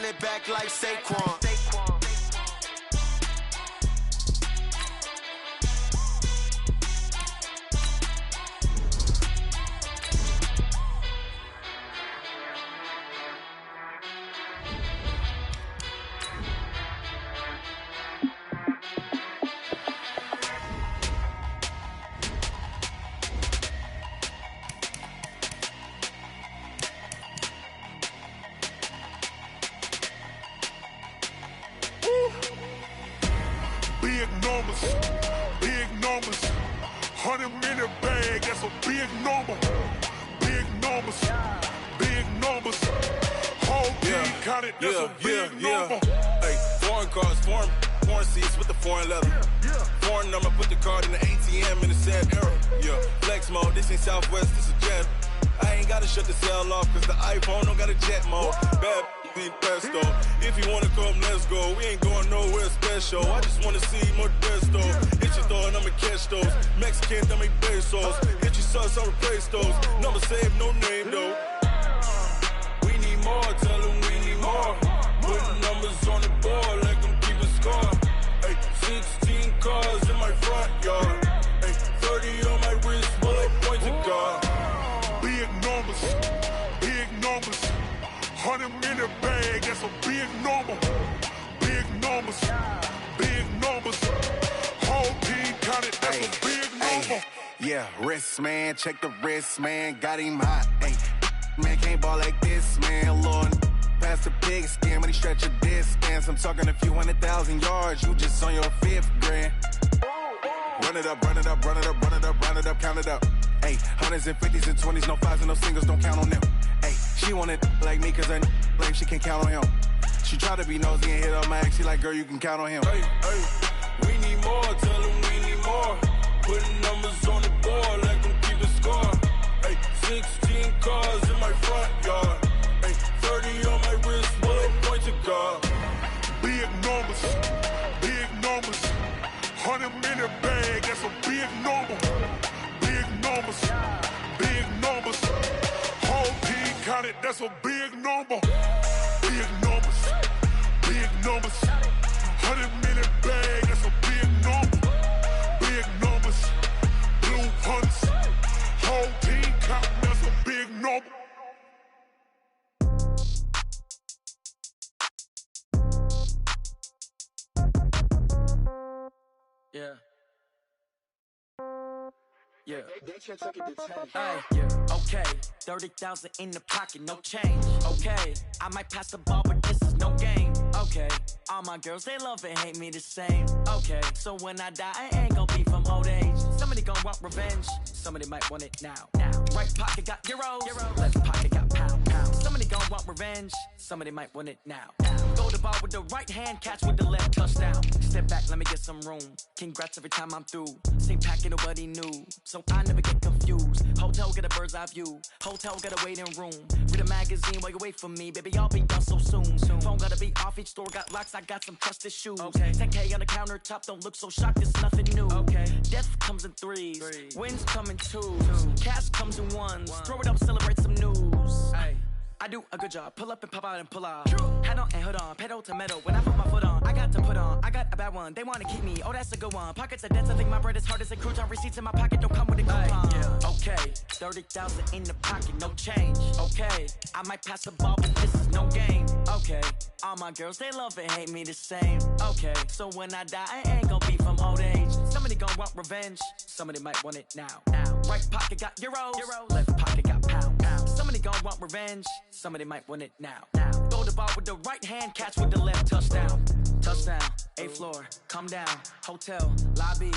it back like Saquon. Big numbers, 100-minute bag, that's a big number. Big numbers, whole team counted, that's a big number. Hey, foreign cars, foreign seats with the foreign leather. Foreign number, put the card in the ATM in the sad era. Yeah, flex mode, this ain't Southwest, this a jet. I ain't gotta shut the cell off, cause the iPhone don't got a jet mode. Bad pesto. If you wanna come, let's go. We ain't going nowhere special. I just wanna see more desto. Hit your throw and I'ma catch those. Mexican, dummy pesos. Hit your sauce, I'll replace those. Number save, no name though. We need more, tell them we need more. Putting numbers on the board, let them keep a score. Hey, 16 cars in my front yard. Hey, 30 on my wrist, full of points of God. Big numbers, 100-minute bag, that's a big number. Big numbers, whole team counted, that's a big number. Yeah, wrist, man, check the wrist, man, got him hot. Ay, man, can't ball like this, man, Lord. Pass the pig skin, but he stretch a distance. I'm talking a few 100,000 yards, you just on your 5th grand. Run it up, count it up. Ay, hundreds and 50s and 20s, no 5s and no singles, don't count on them. Ay, she want it like me, cause her like she can count on him. She try to be nosy and hit up my ex, she like, girl, you can count on him. Hey, we need more, tell them we need more. Putting numbers on the board, let them keep a score. Hey, 16 cars in my front yard. Hey, 30 on my wrist, full of points of God. Big numbers, 100-minute bag, that's a big number. Big numbers, whole team counted, that's a big number. Big numbers, 100-minute bag, that's a big number. Big numbers, blue hunts, whole team counting, that's a big number. Yeah. Okay, 30,000 in the pocket, no change. Okay, I might pass the ball, but this is no game. Okay, all my girls, they love and hate me the same. Okay, so when I die, I ain't gonna be from old age. Somebody gonna want revenge, somebody might want it now. Right pocket got euros, left pocket got pounds. Somebody gonna want revenge, somebody might want it now. Go the ball with the right hand, catch with the left, touchdown. Step back, let me get some room. Congrats every time I'm through. Same packet, nobody knew, so I never get confused. Hotel get a bird's eye view. Hotel get a waiting room. Read a magazine while you wait for me, baby. I'll be done so soon. Phone gotta be off. Each store got locks. I got some trusted shoes. 10K on the countertop. Don't look so shocked. It's nothing new. Death comes in threes. Wins come in twos. Cash comes in ones. Throw it up, celebrate some news. I do a good job. Pull up and pop out and pull off. Hat on and hood on. Pedal to metal. When I put my foot on, I got to put on. I got a bad one. They want to keep me. Oh, that's a good one. Pockets are dense. I think my bread is hard as a crouton. Receipts in my pocket don't come with a coupon. Okay, 30,000 in the pocket, no change. Okay, I might pass the ball, but this is no game. Okay, all my girls, they love and hate me the same. Okay, so when I die, I ain't gonna be from old age. Somebody gonna want revenge. Somebody might want it now. Right pocket got euros. Left pocket got pounds. Somebody gonna want revenge. Somebody might want it now. Throw the ball with the right hand, catch with the left, touchdown. Touchdown, 8th floor, come down. Hotel, lobby.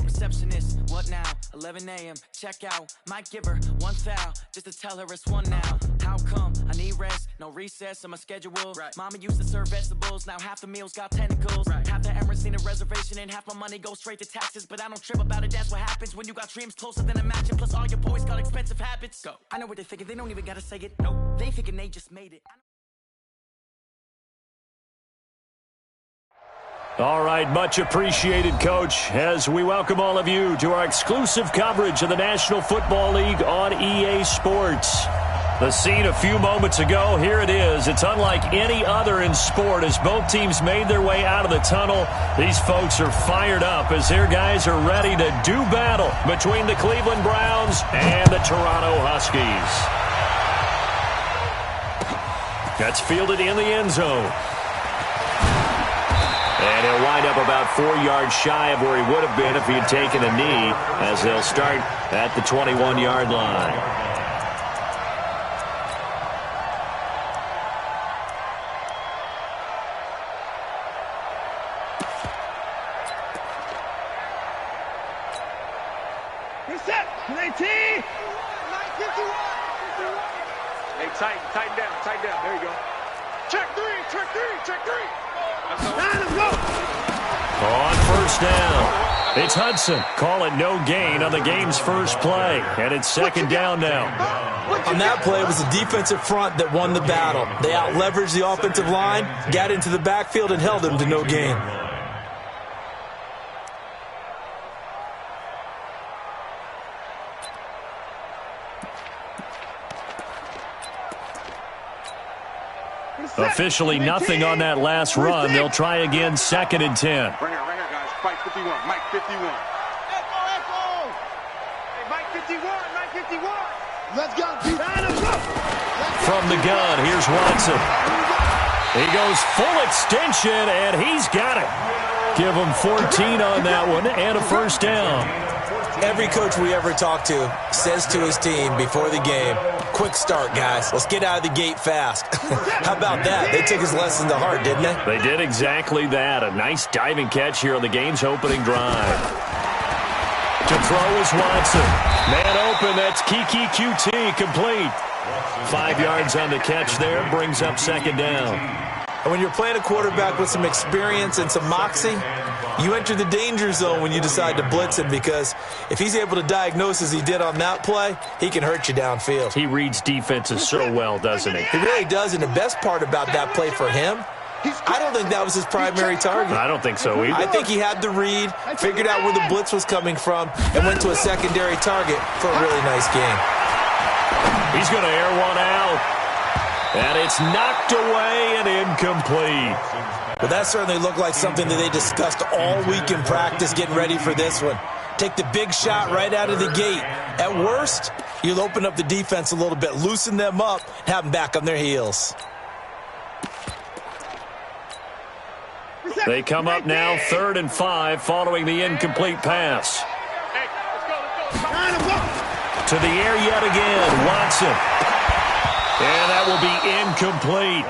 Receptionist, what now? 11 a.m., check out. Might give her one foul, just to tell her it's one now. How come? I need rest, no recess in my schedule. Mama used to serve vegetables, now half the meals got tentacles. Half the Emirates need a reservation and half my money goes straight to taxes. But I don't trip about it, that's what happens when you got dreams closer than a mansion. Plus all your boys got expensive habits. Go. I know what they're thinking, they don't even gotta say it. Nope, they thinking they just made it. All right, much appreciated, Coach, as we welcome all of you to our exclusive coverage of the National Football League on EA Sports. The scene a few moments ago, here it is. It's unlike any other in sport as both teams made their way out of the tunnel. These folks are fired up as their guys are ready to do battle between the Cleveland Browns and the Toronto Huskies. That's fielded in the end zone. And he'll wind up about 4 yards shy of where he would have been if he had taken a knee, as they'll start at the 21-yard line. Tighten down. There you go. Check three. On first down, it's Hudson. Call it no gain on the game's first play, and it's second down now. On that play, it was the defensive front that won the battle. They out-leveraged the offensive line, got into the backfield, and held them to no gain. Officially nothing on that last run. They'll try again, second and 10. Right here, guys. Mike 51. Echo. Hey, Mike 51. Let's go. From the gun, here's Watson. He goes full extension, and he's got it. Give him 14 on that one and a first down. Every coach we ever talk to says to his team before the game, quick start, guys. Let's get out of the gate fast. How about that? They took his lesson to heart, didn't they? They did exactly that. A nice diving catch here on the game's opening drive. To throw is Watson. Man open, that's Geeky113 complete. 5 yards on the catch there, brings up second down. And when you're playing a quarterback with some experience and some moxie, you enter the danger zone when you decide to blitz him, because if he's able to diagnose as he did on that play, he can hurt you downfield. He reads defenses so well, doesn't he? He really does, and the best part about that play for him, I don't think that was his primary target. I don't think so either. I think he had the read, figured out where the blitz was coming from, and went to a secondary target for a really nice game. He's going to air one out. And it's knocked away and incomplete. Well, that certainly looked like something that they discussed all week in practice getting ready for this one. Take the big shot right out of the gate. At worst, you'll open up the defense a little bit, loosen them up, and have them back on their heels. They come up now 3rd and 5 following the incomplete pass. To the air yet again, Watson. And that will be incomplete.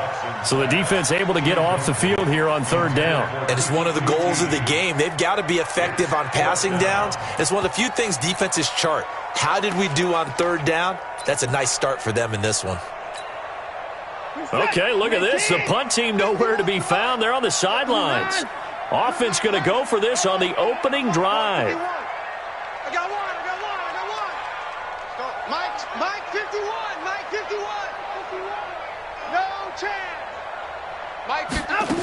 So the defense able to get off the field here on 3rd down. And it's one of the goals of the game. They've got to be effective on passing downs. It's one of the few things defenses chart. How did we do on 3rd down? That's a nice start for them in this one. Okay, look at this. The punt team nowhere to be found. They're on the sidelines. Offense going to go for this on the opening drive. I got one. Mike 51. No chance. Mike 51.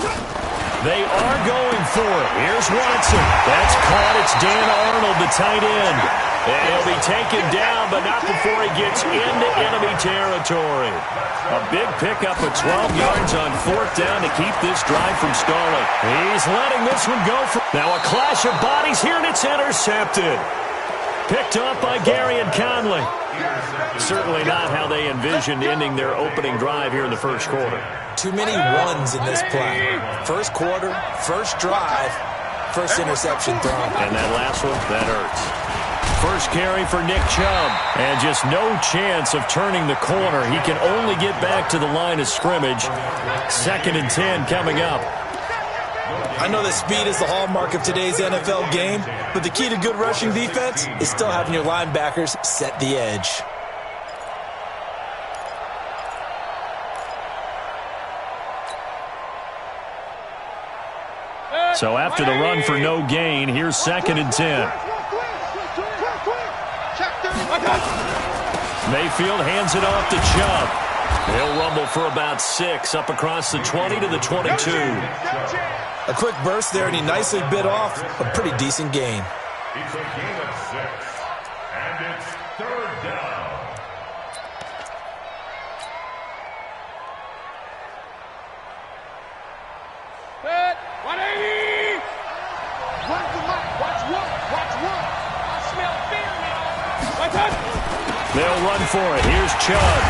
They are going for it. Here's Watson. That's caught. It's Dan Arnold, the tight end. And he'll be taken down, but not before he gets into enemy territory. A big pickup of 12 yards on 4th down to keep this drive from stalling. He's letting this one go. Now a clash of bodies here, and it's intercepted. Picked up by Gary and Conley. Certainly not how they envisioned ending their opening drive here in the first quarter. Too many runs in this play. First quarter, first drive, first interception thrown. And that last one, that hurts. First carry for Nick Chubb. And just no chance of turning the corner. He can only get back to the line of scrimmage. 2nd and 10 coming up. I know that speed is the hallmark of today's NFL game, but the key to good rushing defense is still having your linebackers set the edge. So after the run for no gain, here's 2nd and 10. Mayfield hands it off to Chubb. He'll rumble for about 6 up across the 20 to the 22. A quick burst there, and he nicely bit off a pretty decent gain. It's a gain of 6, and it's 3rd down. for it. Here's Chubb.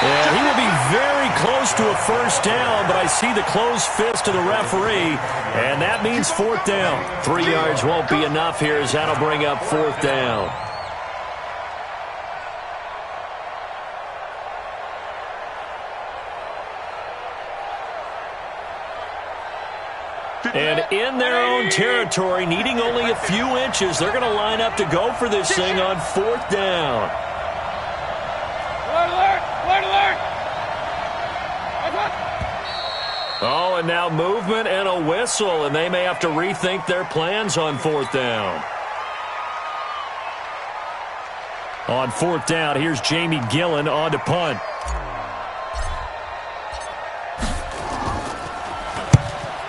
And he will be very close to a first down, but I see the closed fist of the referee, and that means fourth down. 3 yards won't be enough here as that'll bring up fourth down. And in their own territory, needing only a few inches, they're going to line up to go for this thing on fourth down. Oh, and now movement and a whistle, and they may have to rethink their plans on fourth down. On fourth down, here's Jamie Gillen on to punt.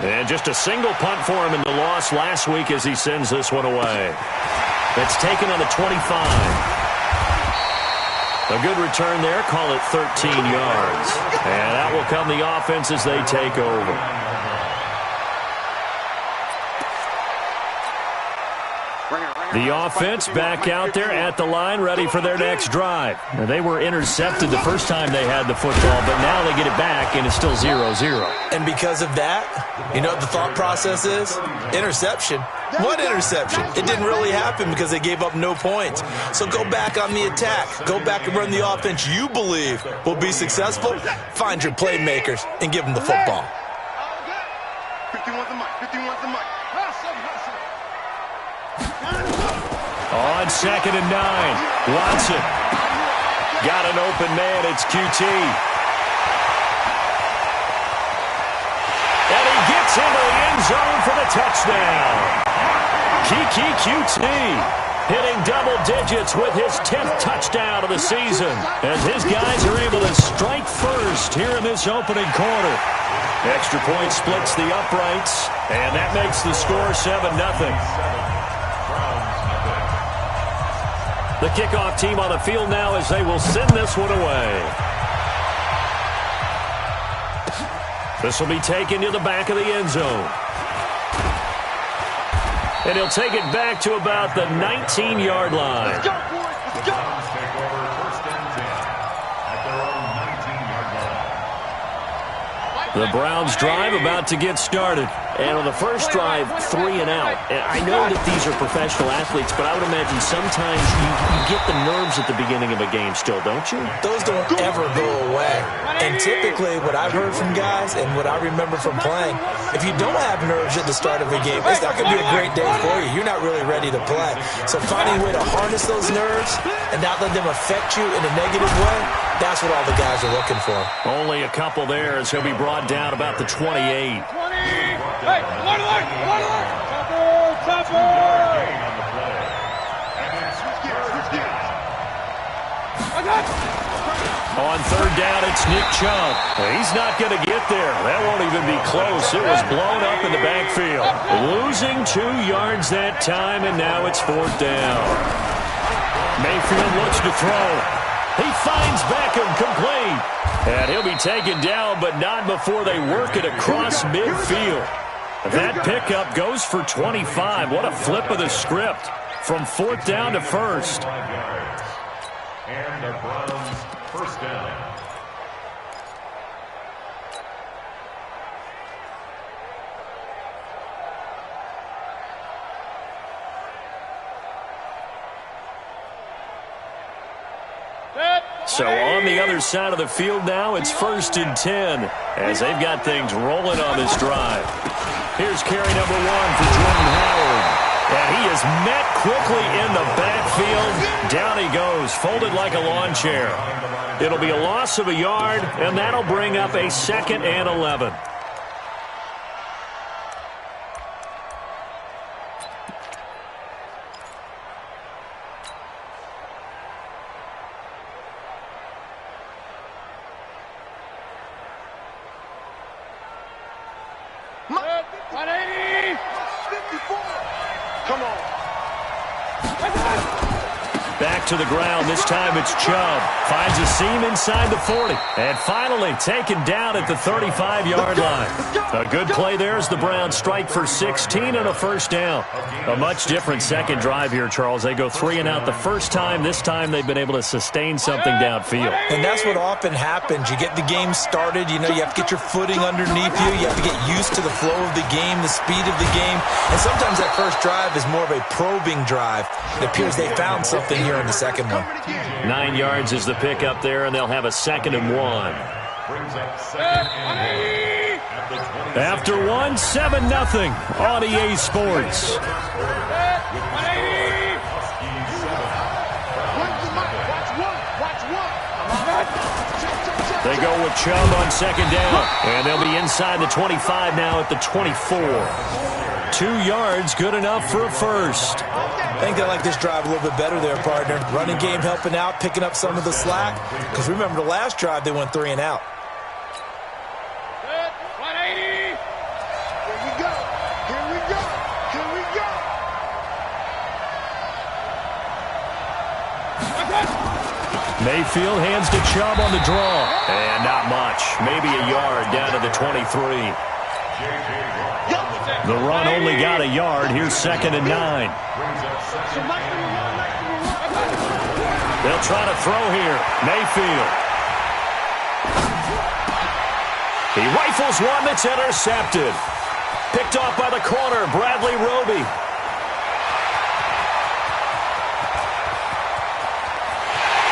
And just a single punt for him in the loss last week as he sends this one away. It's taken on the 25. A good return there. Call it 13 yards. And that will come the offense as they take over. The offense back out there at the line, ready for their next drive. Now, they were intercepted the first time they had the football, but now they get it back, and it's still 0-0. And because of that, you know what the thought process is? Interception. What interception? It didn't really happen because they gave up no points. So go back on the attack. Go back and run the offense you believe will be successful. Find your playmakers and give them the football. 51's the mic. 51's the mic. On 2nd and 9, Watson. Got an open man, it's QT. And he gets into the end zone for the touchdown. QT hitting double digits with his 10th touchdown of the season as his guys are able to strike first here in this opening quarter. Extra point splits the uprights, and that makes the score 7-0. The kickoff team on the field now as they will send this one away. This will be taken to the back of the end zone. And he'll take it back to about the 19-yard line. Let's go, boys. Let's go. The Browns drive about to get started. And on the first drive, 3 and out. And I know that these are professional athletes, but I would imagine sometimes you get the nerves at the beginning of a game still, don't you? Those don't ever go away. And typically, what I've heard from guys and what I remember from playing, if you don't have nerves at the start of a game, it's not going to be a great day for you. You're not really ready to play. So finding a way to harness those nerves and not let them affect you in a negative way, that's what all the guys are looking for. Only a couple there as he'll be brought down about the 28. Hey, alert! Chopper! On third down, it's Nick Chubb. He's not going to get there. That won't even be close. It was blown up in the backfield. Losing 2 yards that time, and now it's fourth down. Mayfield looks to throw. He finds Beckham complete. And he'll be taken down, but not before they work it across midfield. That pickup goes for 25. What a flip of the script from fourth down to first. And the Browns first down. So on the other side of the field now, it's 1st and 10 as they've got things rolling on this drive. Here's carry number 1 for Jordan Howard. And he is met quickly in the backfield. Down he goes, folded like a lawn chair. It'll be a loss of a yard, and that'll bring up a 2nd and 11. Back back to the ground. This time it's Chubb. Finds a seam inside the 40. And finally taken down at the 35-yard line. A good play there as the Browns strike for 16 and a first down. A much different second drive here, Charles. They go 3 and out the first time. This time they've been able to sustain something downfield. And that's what often happens. You get the game started. You know, you have to get your footing underneath you. You have to get used to the flow of the game, the speed of the game. And sometimes that first drive is more of a probing drive. It appears they found something here in the second one. 9 yards is the pickup there, and they'll have a 2nd and 1. Brings up 2nd and 1. After 1, 7-0 on EA Sports. They go with Chubb on 2nd down, and they'll be inside the 25 now at the 24. 2 yards, good enough for a first. I think they like this drive a little bit better there, partner. Running game helping out, picking up some of the slack. Because remember, the last drive, they went 3 and out. 180. Here we go. Here we go. Here we go. Mayfield hands to Chubb on the draw. And not much. Maybe a yard down to the 23. The run only got a yard. Here's 2nd and 9. They'll try to throw here. Mayfield. He rifles one that's intercepted. Picked off by the corner, Bradley Roby.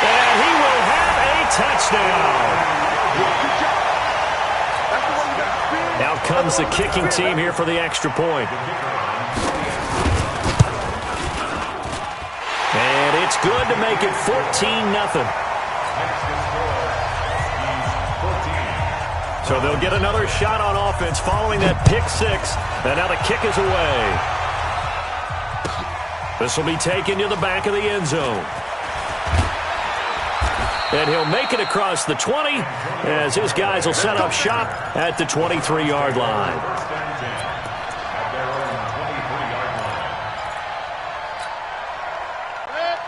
And he will have a touchdown. Out comes the kicking team here for the extra point. And it's good to make it 14-0. So they'll get another shot on offense following that pick 6. And now the kick is away. This will be taken to the back of the end zone. And he'll make it across the 20 as his guys will set up shop at the 23-yard line.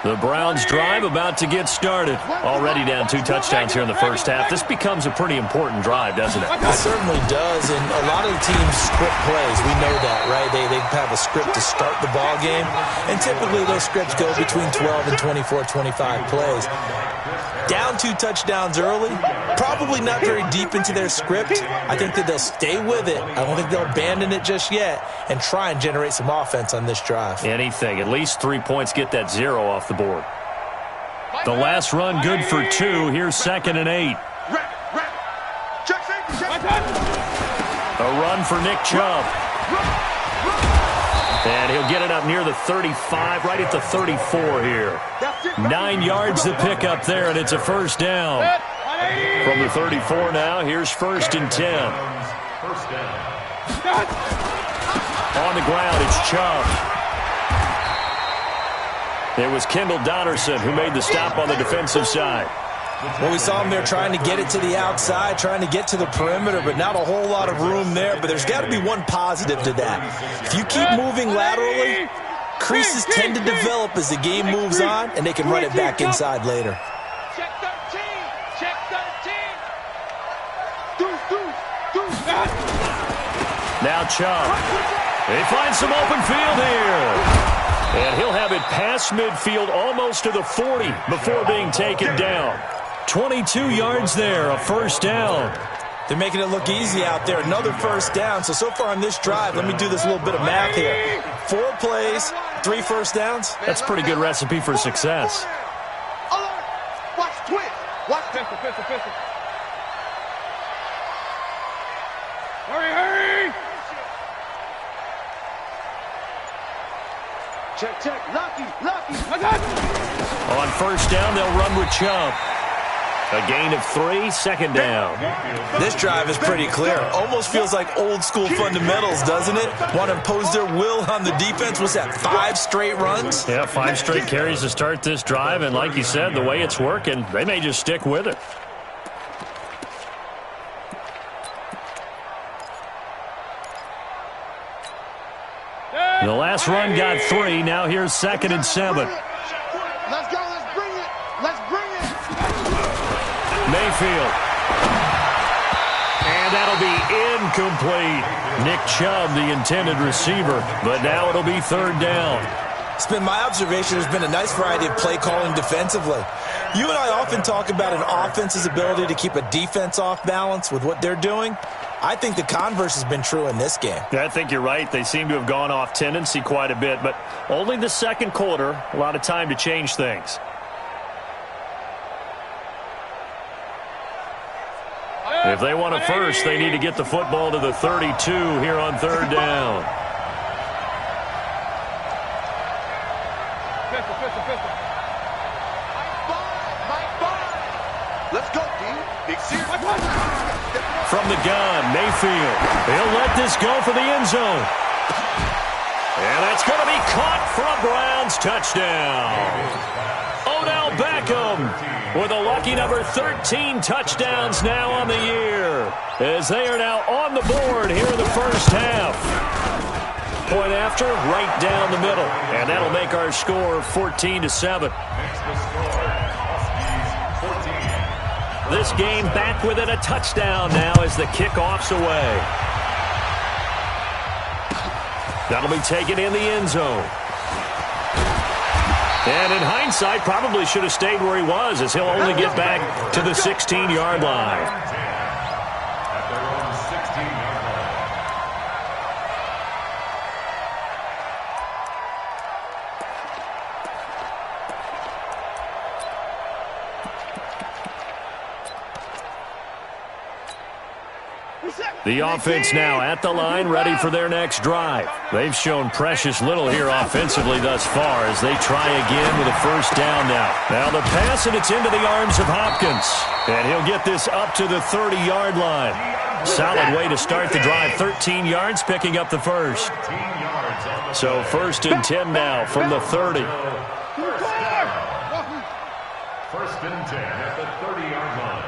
The Browns drive about to get started. Already down 2 touchdowns here in the first half. This becomes a pretty important drive, doesn't it? It certainly does, and a lot of the teams script plays. We know that, right? They have a script to start the ball game, and typically those scripts go between 12 and 24, 25 plays. Down 2 touchdowns early, probably not very deep into their script. I think that they'll stay with it. I don't think they'll abandon it just yet and try and generate some offense on this drive. Anything. At least 3 points, get that 0 off the board. The last run good for 2. Here's 2nd and 8. A run for Nick Chubb. And he'll get it up near the 35, right at the 34 here. 9 yards to pick up there, and it's a first down. From the 34 now, here's 1st and 10. First down. On the ground, it's Chubb. It was Kendall Donnerson who made the stop on the defensive side. Well, we saw him there trying to get it to the outside, trying to get to the perimeter, but not a whole lot of room there. But there's got to be one positive to that. If you keep moving laterally, creases tend to develop as the game moves on, and they can run it back inside later. Check 13. Check 13. Now Chubb. He finds some open field here. And he'll have it past midfield almost to the 40 before being taken down. 22 yards there, a first down. They're making it look easy out there. Another first down. So far on this drive, let me do this little bit of math here. 4 plays, 3 first downs. That's a pretty good recipe for success. Watch twist. Watch pistol. Hurry. Check. Lucky. On first down, they'll run with Chubb. A gain of 3, 2nd down. This drive is pretty clear. Almost feels like old school fundamentals, doesn't it? Want to impose their will on the defense. Was that 5 straight runs? Yeah, 5 straight carries to start this drive. And like you said, the way it's working, they may just stick with it. The last run got 3. Now here's 2nd and 7. Let's go. Let's bring Mayfield. And that'll be incomplete. Nick Chubb, the intended receiver, but now it'll be third down. It's been my observation there's been a nice variety of play calling defensively. You and I often talk about an offense's ability to keep a defense off balance with what they're doing. I think the converse has been true in this game. I think you're right. They seem to have gone off tendency quite a bit, but only the second quarter, a lot of time to change things. If they want a first, they need to get the football to the 32 here on third down. Let's go, D. Big series. From the gun, Mayfield. He'll let this go for the end zone. And that's going to be caught for a Browns touchdown. Odell Beckham with a lucky number 13 touchdowns now on the year, as they are now on the board here in the first half. Point after, right down the middle. And that'll make our score 14-7. This game back within a touchdown now as the kickoff's away. That'll be taken in the end zone. And in hindsight, probably should have stayed where he was, as he'll only get back to the 16-yard line. At their own 16-yard line. The offense now at the line, ready for their next drive. They've shown precious little here offensively thus far as they try again with a first down now. Now the pass, and it's into the arms of Hopkins. And he'll get this up to the 30-yard line. Solid way to start the drive. 13 yards, picking up the first. So first and 10 now from the 30. First and 10 at the 30-yard line.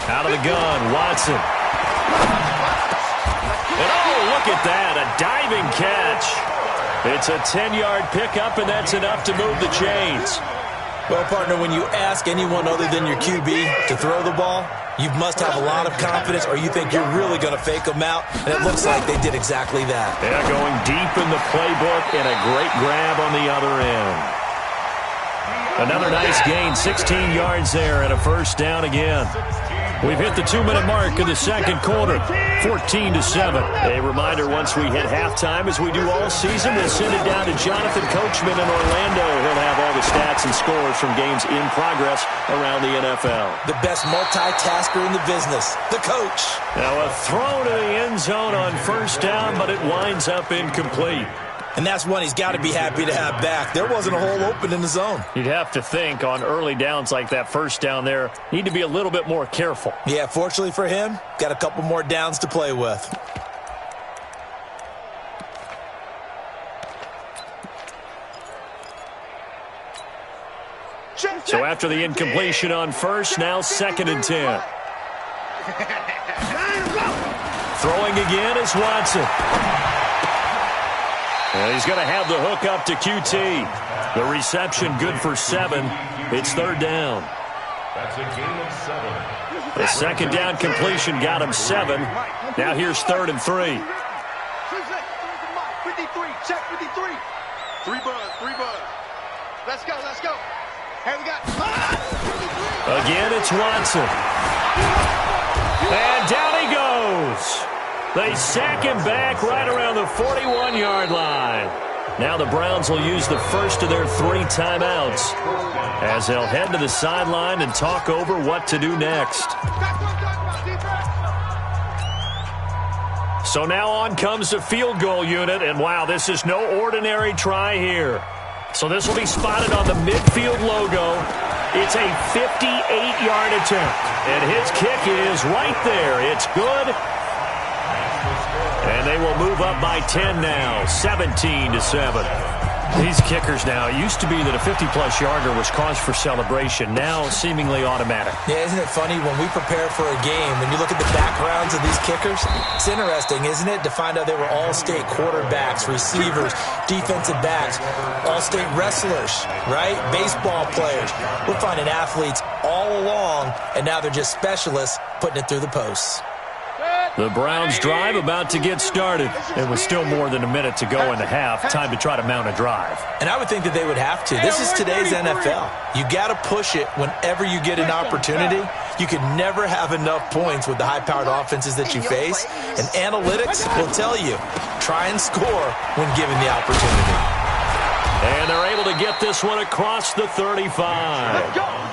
Out of the gun, Watson. And oh, look at that, a diving catch. It's a 10-yard pickup, and that's enough to move the chains. Well, partner, when you ask anyone other than your QB to throw the ball, you must have a lot of confidence, or you think you're really going to fake them out, and it looks like they did exactly that. Yeah, going deep in the playbook, and a great grab on the other end. Another nice gain, 16 yards there, and a first down again. We've hit the 2-minute mark of the second quarter, 14-7. A reminder, once we hit halftime, as we do all season, we'll send it down to Jonathan Coachman in Orlando. He'll have all the stats and scores from games in progress around the NFL. The best multitasker in the business, the coach. Now a throw to the end zone on first down, but it winds up incomplete. And that's one he's got to be happy to have back. There wasn't a hole open in the zone. You'd have to think on early downs like that first down there, need to be a little bit more careful. Yeah, fortunately for him, got a couple more downs to play with. So after the incompletion on first, now second and 10. Throwing again is Watson. And he's going to have the hook up to QT. The reception good for 7. It's third down. That's a gain of 7. The second down completion got him 7. Now here's third and 3. 53, check 53. 3 buzz. Let's go. Hey, we got. Again, it's Watson. And down he goes. They sack him back right around the 41-yard line. Now the Browns will use the first of their 3 timeouts as they'll head to the sideline and talk over what to do next. So now on comes the field goal unit, and wow, this is no ordinary try here. So this will be spotted on the midfield logo. It's a 58-yard attempt, and his kick is right there. It's good. And they will move up by 10 now, 17-7. These kickers now, it used to be that a 50-plus yarder was cause for celebration. Now, seemingly automatic. Yeah, isn't it funny when we prepare for a game, when you look at the backgrounds of these kickers, it's interesting, isn't it, to find out they were all-state quarterbacks, receivers, defensive backs, all-state wrestlers, right? Baseball players. We're finding athletes all along, and now they're just specialists putting it through the posts. The Browns drive about to get started. And with still more than a minute to go in the half, time to try to mount a drive. And I would think that they would have to. This is today's NFL. You got to push it whenever you get an opportunity. You can never have enough points with the high-powered offenses that you face. And analytics will tell you, try and score when given the opportunity. And they're able to get this one across the 35.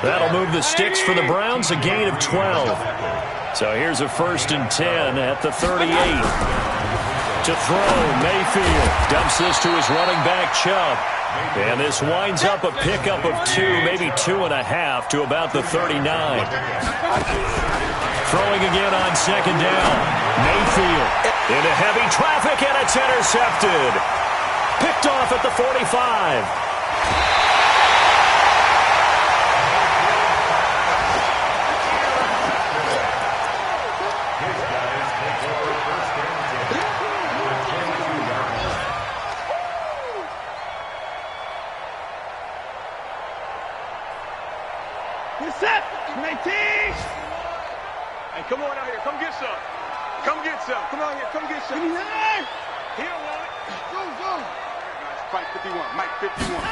That'll move the sticks for the Browns, a gain of 12. So here's a 1st and 10 at the 38. To throw, Mayfield dumps this to his running back, Chubb. And this winds up a pickup of 2, maybe 2.5 to about the 39. Throwing again on 2nd down. Mayfield into heavy traffic, and it's intercepted. Picked off at the 45. Set! Hey, come on out here. Come get some. Come get some. Come on here. Come get some. He don't want it. Go. Fight 51. Mike 51.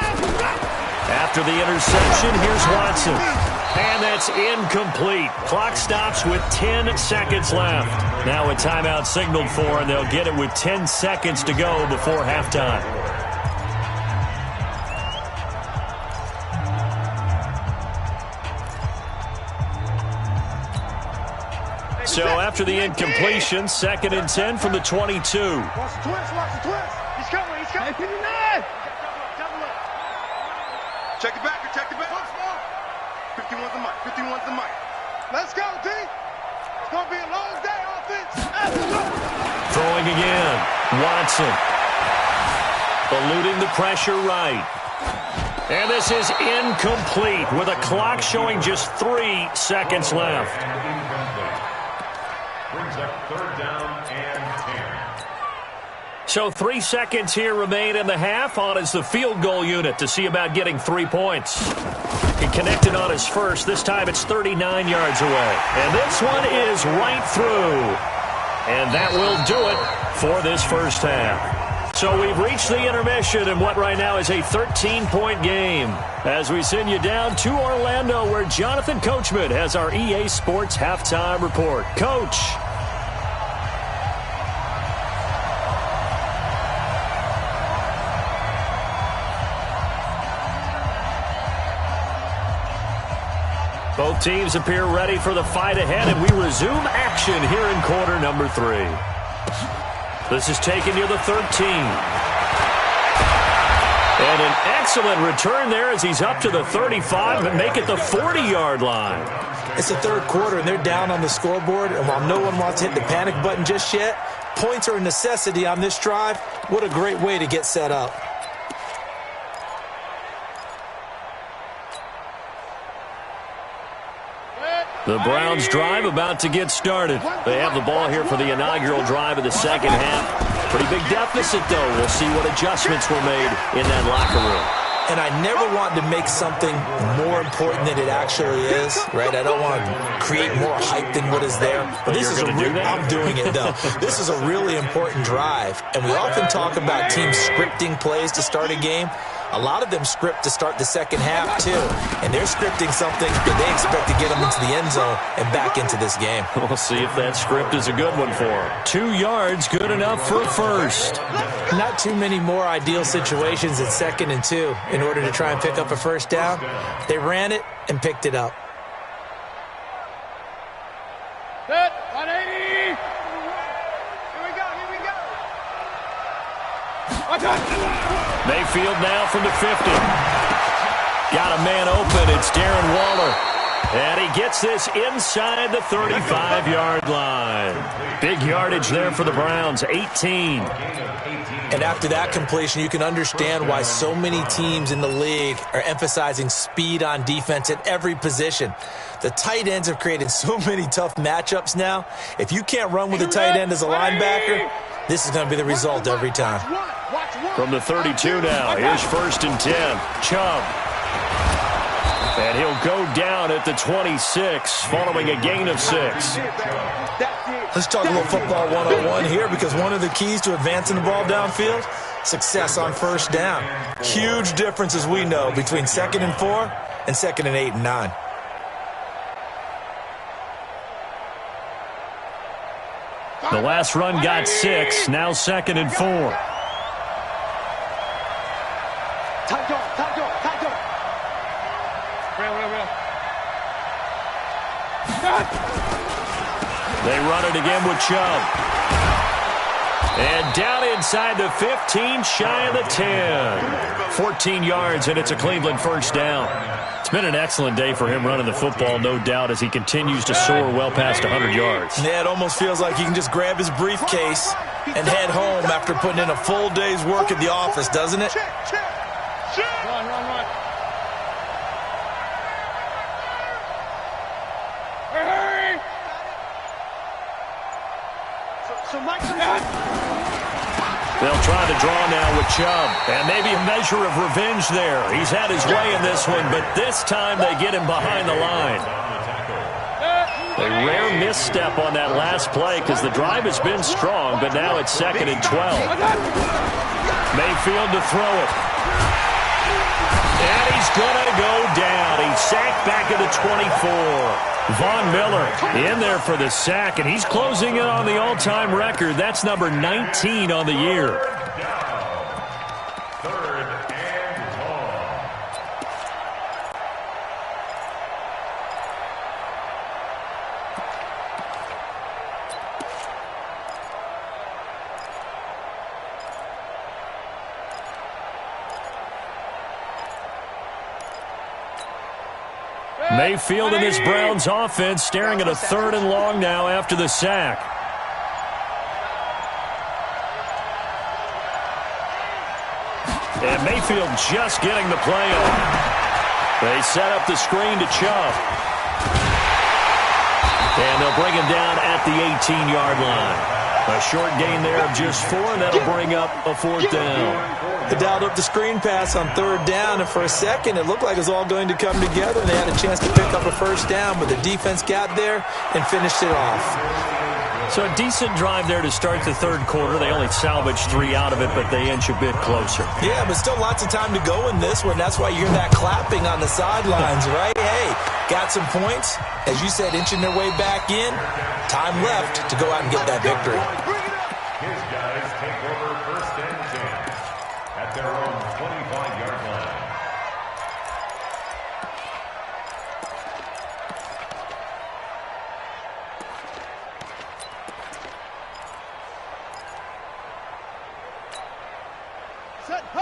After the interception, here's Watson. And that's incomplete. Clock stops with 10 seconds left. Now a timeout signaled for, and they'll get it with 10 seconds to go before halftime. So after the incompletion, 2nd and 10 from the 22. Watch the twist. He's coming. Hey, 59. Double up. Check it back. 51's the mic. 51's the mic. Let's go, D. It's going to be a long day, offense. Throwing again. Watson. Eluding the pressure right. And this is incomplete with a clock showing just 3 seconds left. Brings up 3rd down and 10. So 3 seconds here remain in the half. On is the field goal unit to see about getting 3 points. He connected on his first. This time it's 39 yards away. And this one is right through. And that will do it for this first half. So we've reached the intermission in what right now is a 13-point game. As we send you down to Orlando, where Jonathan Coachman has our EA Sports halftime report. Coach. Both teams appear ready for the fight ahead, and we resume action here in quarter number 3. This is taken near the 13. And an excellent return there as he's up to the 35, but make it the 40-yard line. It's the 3rd quarter, and they're down on the scoreboard, and while no one wants to hit the panic button just yet, points are a necessity on this drive. What a great way to get set up. The Browns drive about to get started. They have the ball here for the inaugural drive of the second half. Pretty big deficit, though. We'll see what adjustments were made in that locker room. And I never want to make something more important than it actually is, right? I don't want to create more hype than what is there. But this is I'm doing it, though. This is a really important drive. And we often talk about teams scripting plays to start a game. A lot of them script to start the second half, too. And they're scripting something that they expect to get them into the end zone and back into this game. We'll see if that script is a good one for them. 2 yards, good enough for a first. Not too many more ideal situations at 2nd and 2 in order to try and pick up a first down. They ran it and picked it up. Set, 180. Here we go. Watch out. Mayfield now from the 50. Got a man open. It's Darren Waller. And he gets this inside the 35-yard line. Big yardage there for the Browns, 18. And after that completion, you can understand why so many teams in the league are emphasizing speed on defense at every position. The tight ends have created so many tough matchups now. If you can't run with a tight end as a linebacker, this is going to be the result every time. From the 32 now, here's 1st and 10. Chubb. And he'll go down at the 26, following a gain of 6. Let's talk a little football 101 here, because one of the keys to advancing the ball downfield, success on 1st down. Huge difference, as we know, between 2nd and 4 and 2nd and 8 and 9. The last run got 6, now 2nd and 4. They run it again with Chubb. And down inside the 15, shy of the 10. 14 yards, and it's a Cleveland 1st down. It's been an excellent day for him running the football, no doubt, as he continues to soar well past 100 yards. Yeah, it almost feels like he can just grab his briefcase and head home after putting in a full day's work at the office, doesn't it? They'll try to draw now with Chubb, and maybe a measure of revenge there. He's had his way in this one, but this time they get him behind the line. A rare misstep on that last play because the drive has been strong, but now it's 2nd and 12. Mayfield to throw it. And he's going to go down. He's sacked back at the 24. Von Miller in there for the sack, and he's closing in on the all-time record. That's number 19 on the year. Mayfield and his Browns offense staring at a 3rd and long now after the sack. And Mayfield just getting the play on. They set up the screen to Chubb. And they'll bring him down at the 18-yard line. A short gain there of just 4, and that'll bring up a 4th down. They dialed up the screen pass on 3rd down, and for a second it looked like it was all going to come together, and they had a chance to pick up a 1st down, but the defense got there and finished it off. So a decent drive there to start the 3rd quarter. They only salvaged 3 out of it, but they inch a bit closer. Yeah, but still lots of time to go in this one. That's why you hear that clapping on the sidelines, right? Hey, got some points. As you said, inching their way back in. Time left to go out and get that victory. His guys take over 1st and 10 at their own 25-yard line.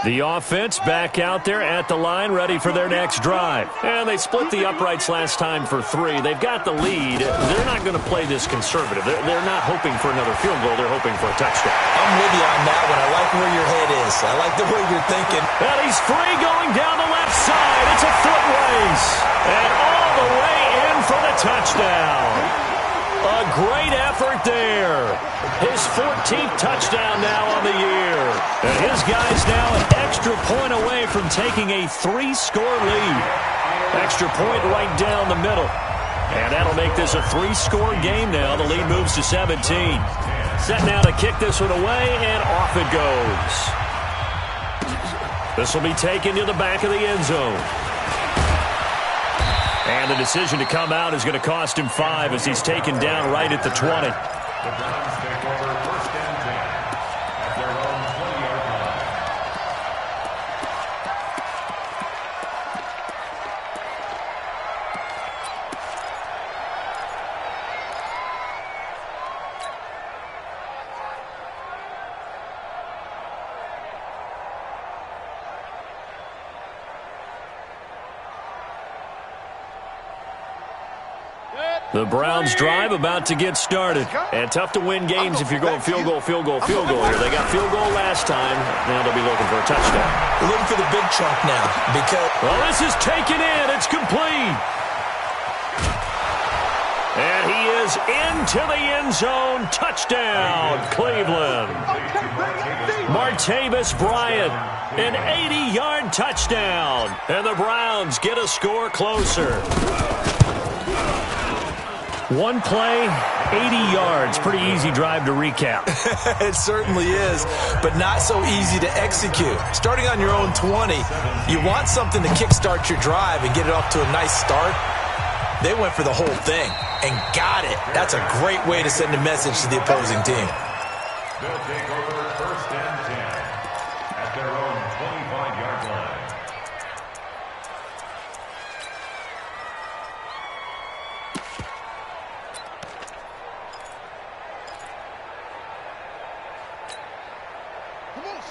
The offense back out there at the line, ready for their next drive. And they split the uprights last time for 3. They've got the lead. They're not going to play this conservative. They're not hoping for another field goal. They're hoping for a touchdown. I'm with you on that one. I like where your head is. I like the way you're thinking. And he's free going down the left side. It's a foot race. And all the way in for the touchdown. A great effort there. His 14th touchdown now on the year. And his guys now an extra point away from taking a 3-score lead. Extra point right down the middle. And that'll make this a 3-score game now. The lead moves to 17. Set now to kick this one away, and off it goes. This will be taken to the back of the end zone. And the decision to come out is going to cost him 5 as he's taken down right at the 20. The Browns take over 1st and 10 at their own 20-yard line. The Browns drive about to get started. And tough to win games if you're going field goal, field goal, field goal here. They got field goal last time. Now they'll be looking for a touchdown. They're looking for the big chunk now because... Well, this is taken in. It's complete. And he is into the end zone. Touchdown, Cleveland. Martavis Bryant, an 80-yard touchdown. And the Browns get a score closer. One play, 80 yards. Pretty easy drive to recap. It certainly is, but not so easy to execute. Starting on your own 20, you want something to kickstart your drive and get it off to a nice start. They went for the whole thing and got it. That's a great way to send a message to the opposing team. They'll take over first and 10 at their own 25-yard line.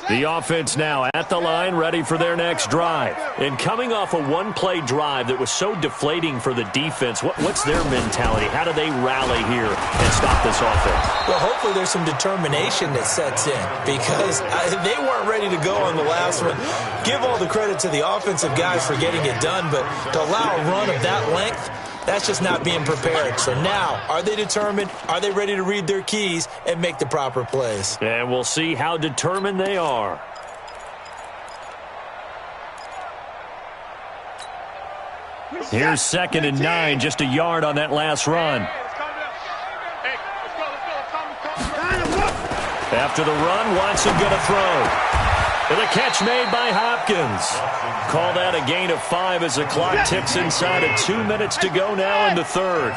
The offense now at the line, ready for their next drive. And coming off a one-play drive that was so deflating for the defense, what's their mentality? How do they rally here and stop this offense? Well, hopefully there's some determination that sets in because they weren't ready to go on the last one. Give all the credit to the offensive guys for getting it done, but to allow a run of that length, that's just not being prepared. So now, are they determined? Are they ready to read their keys and make the proper plays? And we'll see how determined they are. Here's 2nd and 9, just a yard on that last run. After the run, Watson going to throw. And a catch made by Hopkins. Call that a gain of 5 as the clock ticks inside of 2 minutes to go now in the third.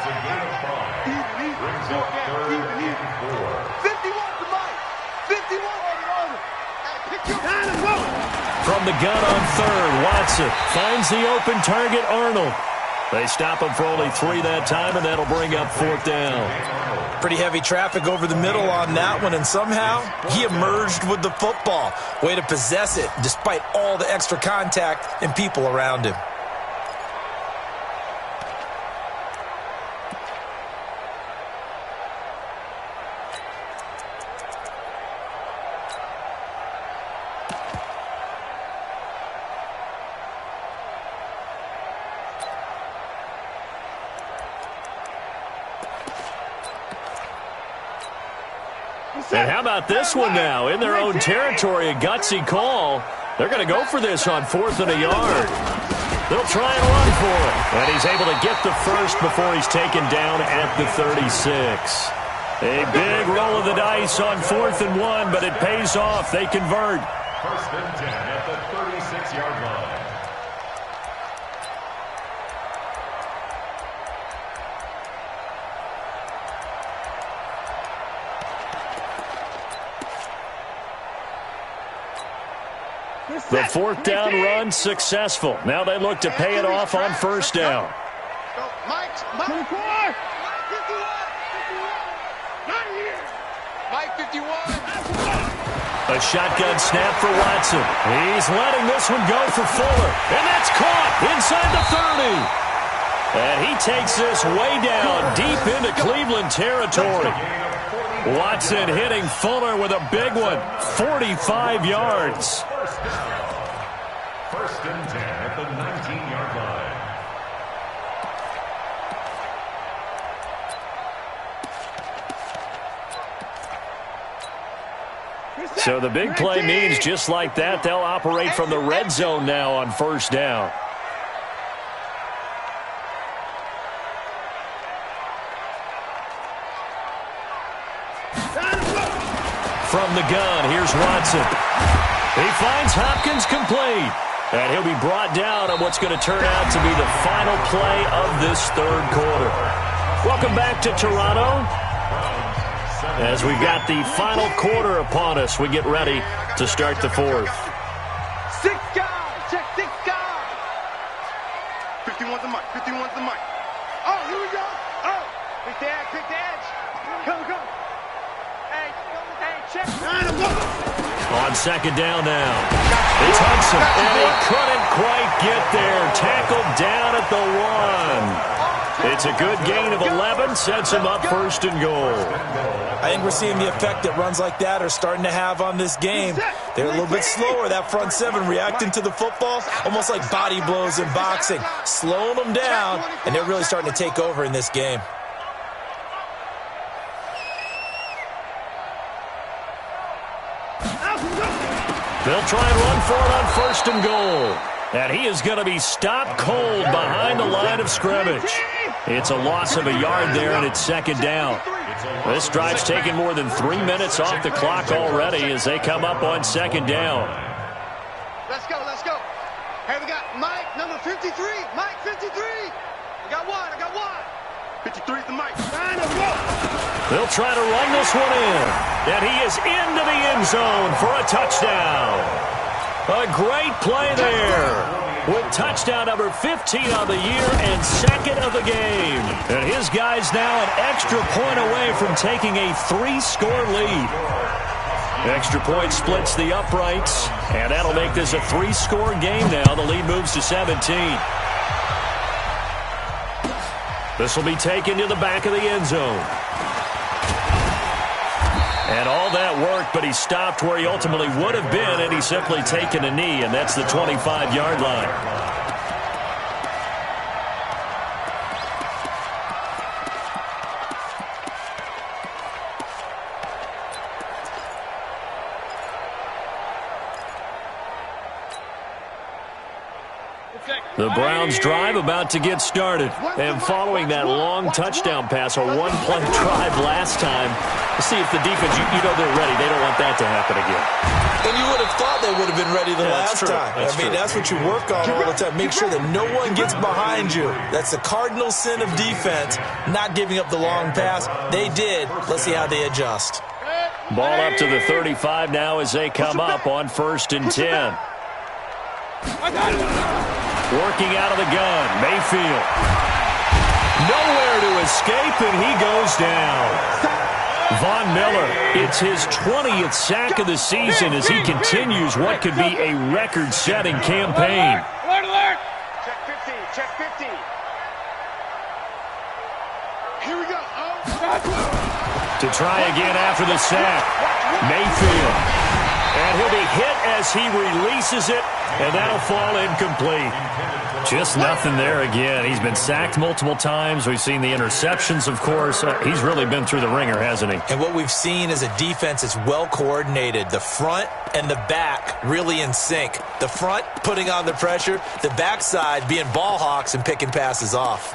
From the gun on third, Watson finds the open target, Arnold. They stop him for only 3 that time, and that'll bring up 4th down. Pretty heavy traffic over the middle on that one, and somehow he emerged with the football. Way to possess it, despite all the extra contact and people around him. And how about this one now? In their own territory, a gutsy call. They're going to go for this on 4th and a yard. They'll try and run for it. And he's able to get the first before he's taken down at the 36. A big roll of the dice on 4th and 1, but it pays off. They convert. 1st and 10 at the 36-yard line. The 4th down run successful. Now they look to pay it off on 1st down. Mike 51. Mike 51. A shotgun snap for Watson. He's letting this one go for Fuller. And that's caught inside the 30. And he takes this way down deep into Cleveland territory. Watson hitting Fuller with a big one. 45 yards. 1st and 10 at the 19-yard line. So the big play means just like that, they'll operate from the red zone now on 1st down. From the gun, here's Watson. He finds Hopkins complete. And he'll be brought down on what's going to turn out to be the final play of this 3rd quarter. Welcome back to Toronto. As we've got the final quarter upon us, we get ready to start the 4th. 6 guys. Check 6 guys. 51's the mic. 51's the mic. Oh, here we go. Oh, pick the edge. Come. Hey, check. On 2nd down now. It's Hudson, and he couldn't quite get there. Tackled down at the 1. It's It's a good gain of 11, sets him up first and goal. I think we're seeing the effect that runs like that are starting to have on this game. They're a little bit slower, that front seven, reacting to the football, almost like body blows in boxing, slowing them down, and they're really starting to take over in this game. They'll try and run for it on first and goal. And he is going to be stopped cold behind the line of scrimmage. It's a loss of a yard there, and it's second down. This drive's taken more than 3 minutes off the clock already as they come up on second down. Let's go, let's go. Hey, we got Mike, number 53. Mike, 53. I got one. 53 is the Mike. They'll try to run this one in. And he is into the end zone for a touchdown. A great play there. With touchdown number 15 of the year and second of the game. And his guy's now an extra point away from taking a 3-score lead. Extra point splits the uprights, and that'll make this a 3-score game now. The lead moves to 17. This will be taken to the back of the end zone. And all that worked, but he stopped where he ultimately would have been, and he's simply taken a knee, and that's the 25-yard line. The Browns drive about to get started. And following that long touchdown pass, a one-play drive last time, to see if the defense, you know they're ready. They don't want that to happen again. And you would have thought they would have been ready the last time. That's what you work on all the time. Make sure that no one gets behind you. That's the cardinal sin of defense, not giving up the long pass. They did. Let's see how they adjust. Ball up to the 35 now as they come up on first and 10. Working out of the gun, Mayfield. Nowhere to escape, and he goes down. Von Miller, it's his 20th sack of the season as he continues what could be a record-setting campaign. Alert! Check 50. Here we go. To try again after the sack, Mayfield. And he'll be hit as he releases it, and that'll fall incomplete. Just nothing there again. He's been sacked multiple times. We've seen the interceptions, of course. He's really been through the ringer, hasn't he? And what we've seen is a defense that's well-coordinated. The front and the back really in sync. The front putting on the pressure, the backside being ball hawks and picking passes off.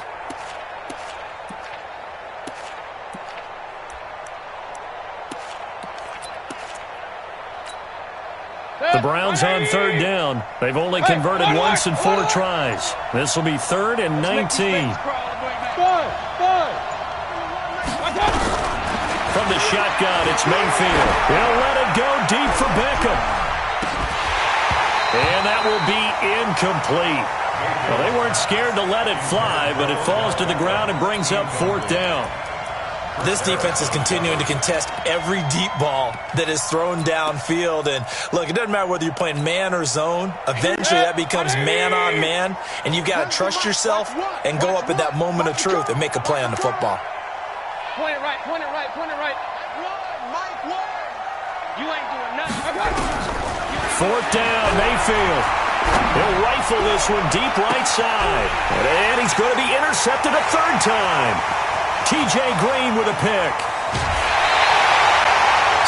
The Browns on third down. They've only converted once in 4 tries. This will be 3rd and 19. From the shotgun, it's Mayfield. He'll let it go deep for Beckham. And that will be incomplete. Well, they weren't scared to let it fly, but it falls to the ground and brings up 4th down. This defense is continuing to contest every deep ball that is thrown downfield. And, look, it doesn't matter whether you're playing man or zone. Eventually, that becomes man-on-man, and you've got to trust yourself and go up at that moment of truth and make a play on the football. Point it right. Mike, you ain't doing nothing. 4th down, Mayfield. He'll rifle this one deep right side. And he's going to be intercepted a 3rd time. T.J. Green with a pick.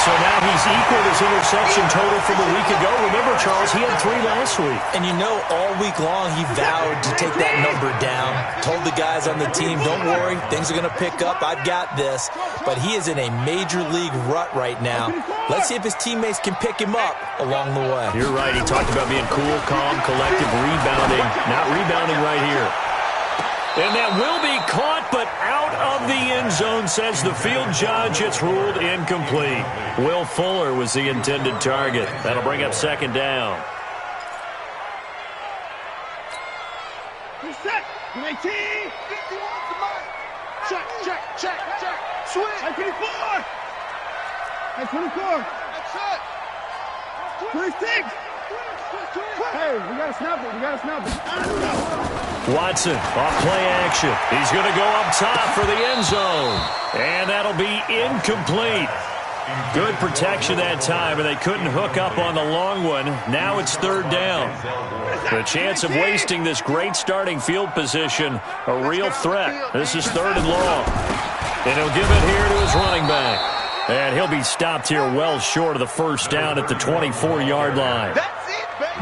So now he's equaled his interception total from a week ago. Remember, Charles, he had 3 last week. And you know, all week long he vowed to take that number down. Told the guys on the team, don't worry, things are going to pick up. I've got this. But he is in a major league rut right now. Let's see if his teammates can pick him up along the way. You're right. He talked about being cool, calm, collective, rebounding. Not rebounding right here. And that will be caught, but out of the end zone, says the field judge. It's ruled incomplete. Will Fuller was the intended target. That'll bring up 2nd down. You're set. 19. 51 to Mike. Check. Switch. 24. 24. That's it. 26. Hey, we got to snap it. We got to snap it. Watson off play action. He's going to go up top for the end zone. And that'll be incomplete. Good protection that time, and they couldn't hook up on the long one. Now it's third down. The chance of wasting this great starting field position, a real threat. This is third and long. And he'll give it here to his running back. And he'll be stopped here well short of the first down at the 24-yard line.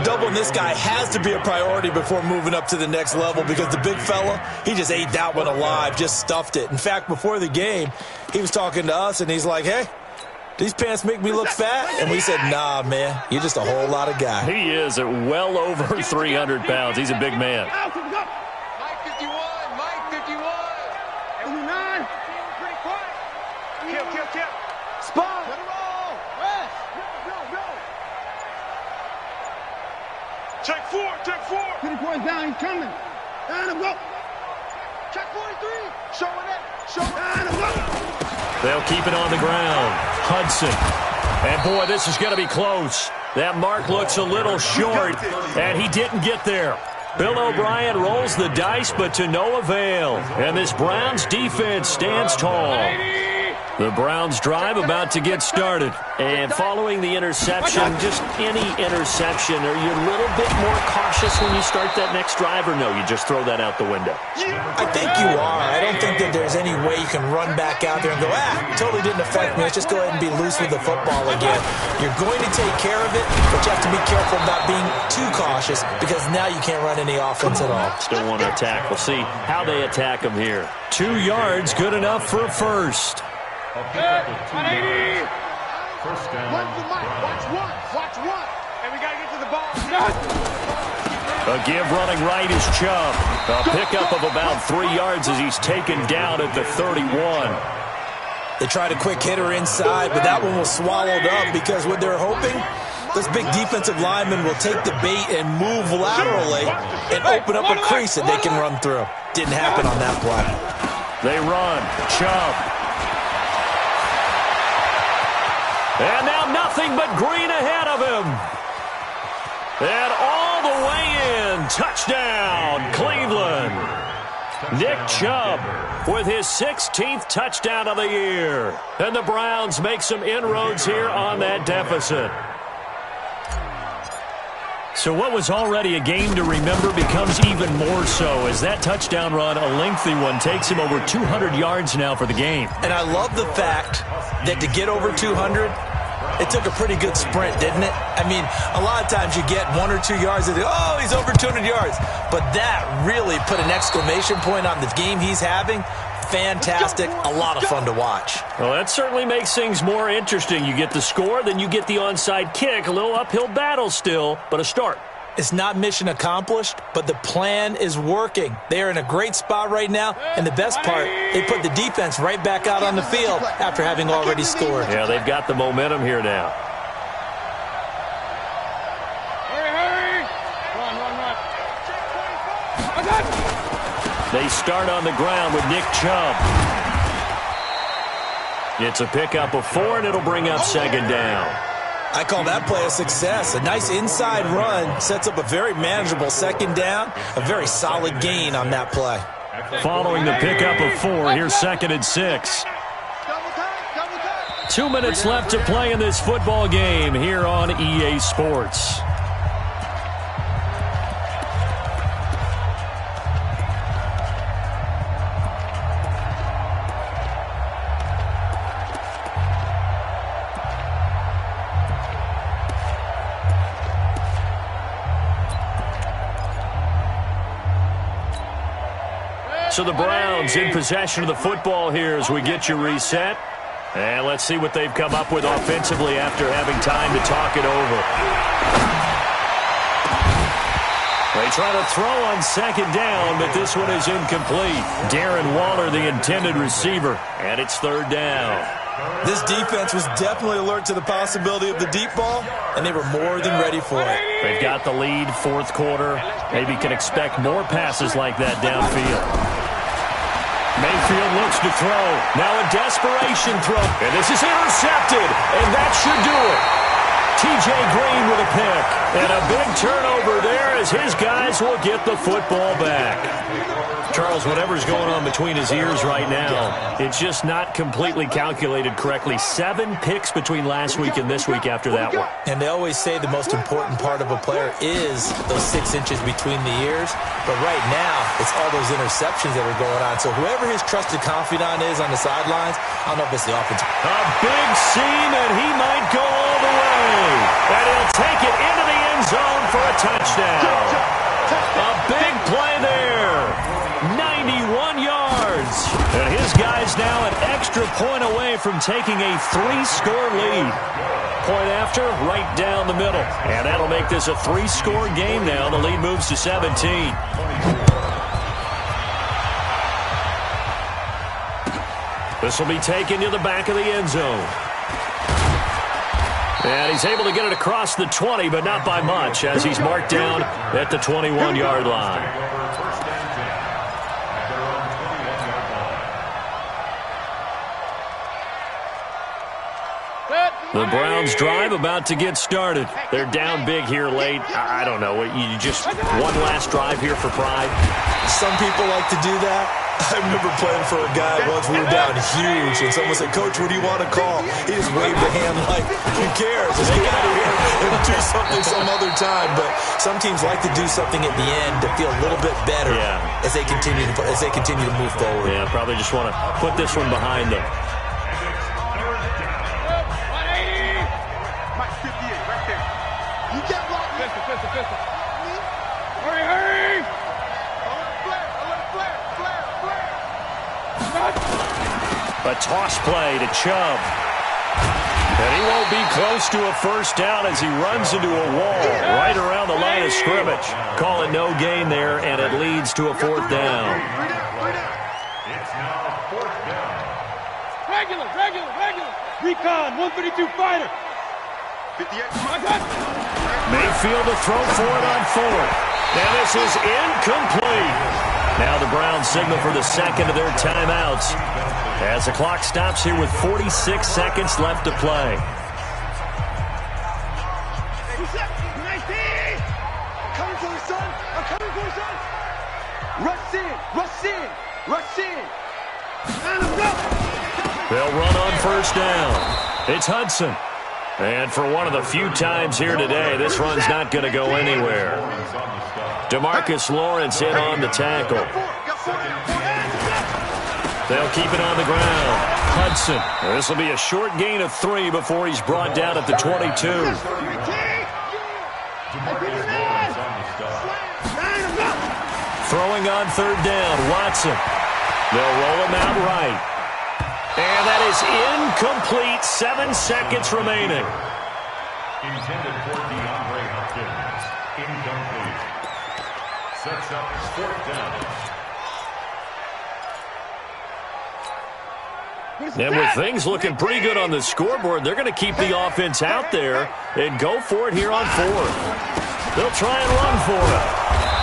Doubling this guy has to be a priority before moving up to the next level because the big fella, he just ate that one alive, just stuffed it. In fact, before the game, he was talking to us, and he's like, hey, these pants make me look fat? And we said, nah, man, you're just a whole lot of guy. He is at well over 300 pounds. He's a big man. Mike 51, Mike 51. 89. Pretty quiet. Kill. Spot. Let it roll. Rest. Go. Check 4. 50 points down. He's coming. Down and go. Check 43. Showing it. Down and go. They'll keep it on the ground. Hudson. And, boy, this is going to be close. That mark looks a little short, and he didn't get there. Bill O'Brien rolls the dice, but to no avail. And this Browns defense stands tall. The Browns drive about to get started. And following the interception, just any interception, are you a little bit more cautious when you start that next drive, or no, you just throw that out the window? I think you are. I don't think that there's any way you can run back out there and go, totally didn't affect me. Let's just go ahead and be loose with the football again. You're going to take care of it, but you have to be careful about being too cautious because now you can't run any offense at all. Still want to attack. We'll see how they attack him here. 2 yards, good enough for a first. Hey, 180. First down. One for Mike. Watch one. And we got to get to the ball. A give running right is Chubb. A pickup of about 3 yards as he's taken down at the 31. They tried a quick hitter inside, but that one was swallowed up because what they're hoping, this big defensive lineman will take the bait and move laterally and open up a crease that they can run through. Didn't happen on that play. They run. Chubb. And now nothing but green ahead of him. And all the way in. Touchdown, Cleveland. Nick Chubb with his 16th touchdown of the year. And the Browns make some inroads here on that deficit. So what was already a game to remember becomes even more so as that touchdown run, a lengthy one, takes him over 200 yards now for the game. And I love the fact that to get over 200, it took a pretty good sprint, didn't it? I mean, a lot of times you get 1 or 2 yards and he's over 200 yards. But that really put an exclamation point on the game he's having. Fantastic. A lot of fun to watch. Well, that certainly makes things more interesting. You get the score, then you get the onside kick. A little uphill battle still, but a start. It's not mission accomplished, but the plan is working. They are in a great spot right now, and the best part, they put the defense right back out on the field after having already scored. Yeah, they've got the momentum here now. Hurry. Run. They start on the ground with Nick Chubb. It's a pickup of 4, and it'll bring up second down. I call that play a success. A nice inside run sets up a very manageable second down. A very solid gain on that play. Following the pickup of 4, here's 2nd and 6. 2 minutes left to play in this football game here on EA Sports. So the Browns in possession of the football here as we get you reset. And let's see what they've come up with offensively after having time to talk it over. They try to throw on second down, but this one is incomplete. Darren Waller, the intended receiver, and it's third down. This defense was definitely alert to the possibility of the deep ball, and they were more than ready for it. They've got the lead, fourth quarter. Maybe can expect more passes like that downfield. Mayfield looks to throw. Now a desperation throw. And this is intercepted. And that should do it. T.J. Green with a pick. And a big turnover there as his guys will get the football back. Charles, whatever's going on between his ears right now, it's just not completely calculated correctly. 7 picks between last week and this week after that one. And they always say the most important part of a player is those 6 inches between the ears. But right now, it's all those interceptions that are going on. So whoever his trusted confidant is on the sidelines, I don't know if it's the offense. A big seam, and he might go all the way. And he'll take it into the end zone for a touchdown. A big play there. 91 yards. And his guy's now an extra point away from taking a 3-score lead. Point after, right down the middle. And that'll make this a 3-score game now. The lead moves to 17. This will be taken to the back of the end zone. And he's able to get it across the 20, but not by much, as he's marked down at the 21-yard line. The Browns drive about to get started. They're down big here late. I don't know. You just one last drive here for pride? Some people like to do that. I remember playing for a guy once. We were down huge, and someone said, "Coach, what do you want to call?" He just waved a hand like, "Who cares? Let's get out of here and do something some other time." But some teams like to do something at the end to feel a little bit better as they continue to move forward. Yeah, probably just want to put this one behind them. Hurry! A toss play to Chubb. And he won't be close to a first down as he runs into a wall right around the line of scrimmage. Call it no gain there, and it leads to a 4th down. It's now 4th down. Regular. Recon, 132 fighter. 58. Mayfield to throw for it on 4th. And this is incomplete. Now the Browns signal for the second of their timeouts as the clock stops here with 46 seconds left to play. I'm coming for you, son. Rush in. They'll run on first down. It's Hudson. And for one of the few times here today, this run's not going to go anywhere. DeMarcus Lawrence in on the tackle. They'll keep it on the ground. Hudson. This will be a short gain of 3 before he's brought down at the 22. Throwing on 3rd down, Watson. They'll roll him out right. And that is incomplete. 7 seconds remaining. Intended for DeAndre Hopkins. Incomplete. Sets up 4th down. And with things looking pretty good on the scoreboard, they're going to keep the offense out there and go for it here on 4th. They'll try and run for it.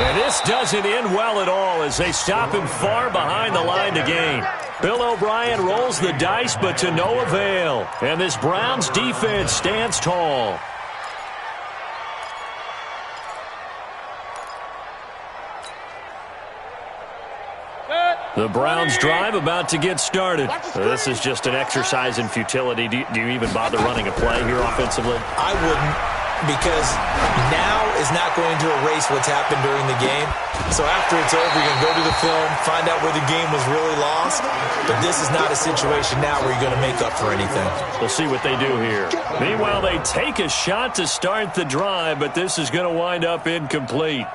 And this doesn't end well at all as they stop him far behind the line to gain. Bill O'Brien rolls the dice, but to no avail. And this Browns defense stands tall. The Browns drive about to get started. This is just an exercise in futility. Do you even bother running a play here offensively? I wouldn't, because now is not going to erase what's happened during the game. So after it's over, you're going to go to the film, find out where the game was really lost. But this is not a situation now where you're going to make up for anything. We'll see what they do here. Meanwhile, they take a shot to start the drive, but this is going to wind up incomplete.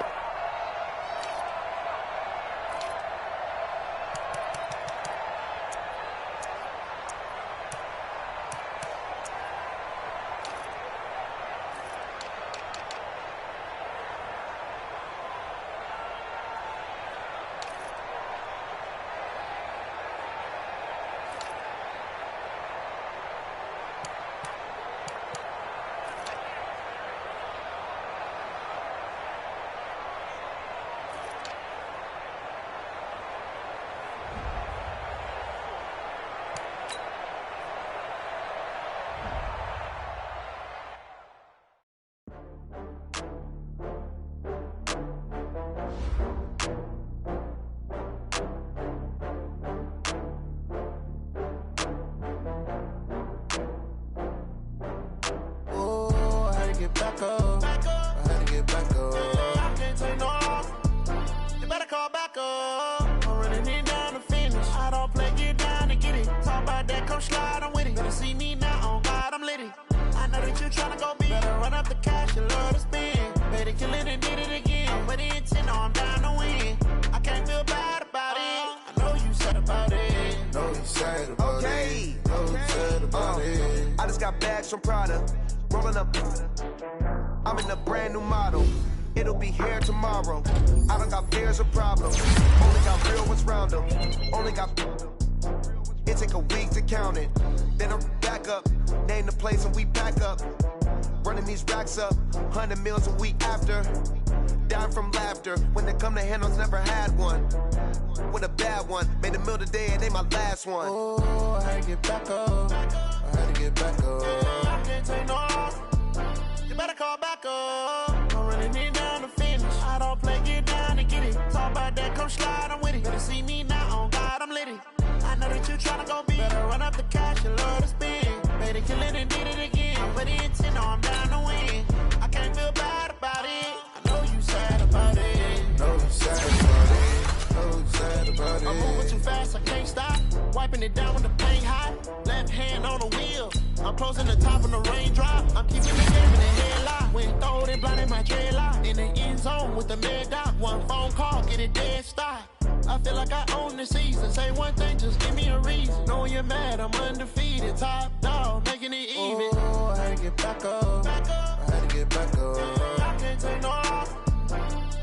cash, you love to spend. Better kill it and did it again. I'm with the intent, no, I'm down to win. I can't feel bad about it. I know you sad about it. Know you sad about it. Know you sad about it. I just got bags from Prada. Rolling up. I'm in a brand new model. It'll be here tomorrow. I don't got fears or problems. Only got real ones round them. Only got. It take a week to count it. Then I'm back up. Name the place and we pack up. Running these racks up. 100 meals a week after. Dying from laughter. When they come to handles, never had one. With a bad one. Made a meal today and they my last one. Oh, I had to get back up. I had to get back up. I can't take no off. You better call back up. I'm running it down to finish. I don't play, get down to get it. Talk about that, come slide, I'm with it. Better see me now, on God, I'm litty. I know that you tryna go big. Better run up the cash, you love to spend. Better kill it and did it again. I'm with the intent, no, I'm down to win. I can't feel bad about it. I know you sad about it. Know you sad about it. Know you sad about it. I'm moving too fast, I can't stop. Wiping it down when the paint hot. Left hand on the wheel. I'm closing the top of the raindrop. I'm keeping the game in the headlock. When throwed it, blinded my dreadlock. In the end zone with the mid dot. One phone call, get it dead stop. I feel like I own the season. Say one thing, just give me a reason. Knowing you're mad, I'm undefeated. Top dog, making it even. Oh, I had to get back up. I had to get back up. I can't take no off.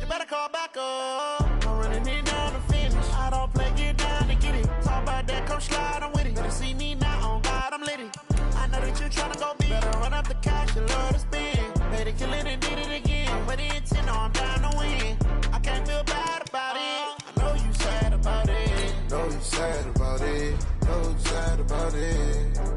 You better call back up. I'm running it down to finish. I don't play, get down to get it. Talk about that, come slide, I'm with it. Better see me now, on God, I'm litty. I know that you tryna go big. Better run up the cash, you love to spend. Better kill it and did it again. With the intent, no, I'm down to win. I can't feel bad about it. I know you sad about it. Know you sad about it. Know you sad about it.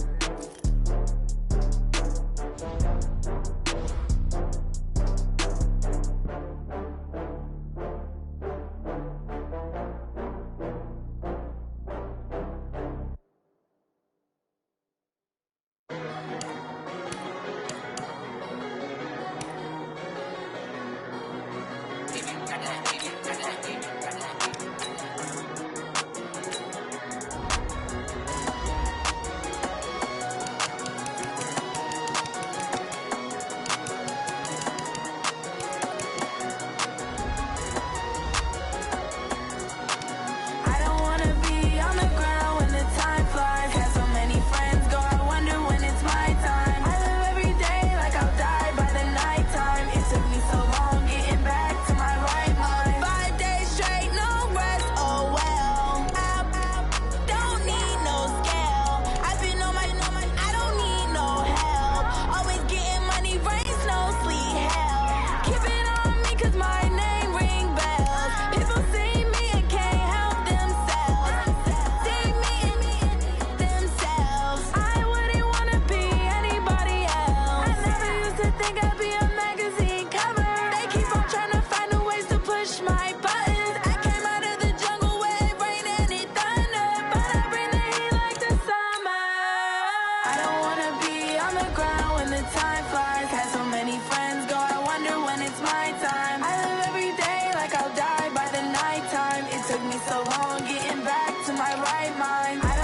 took me so long getting back to my right mind.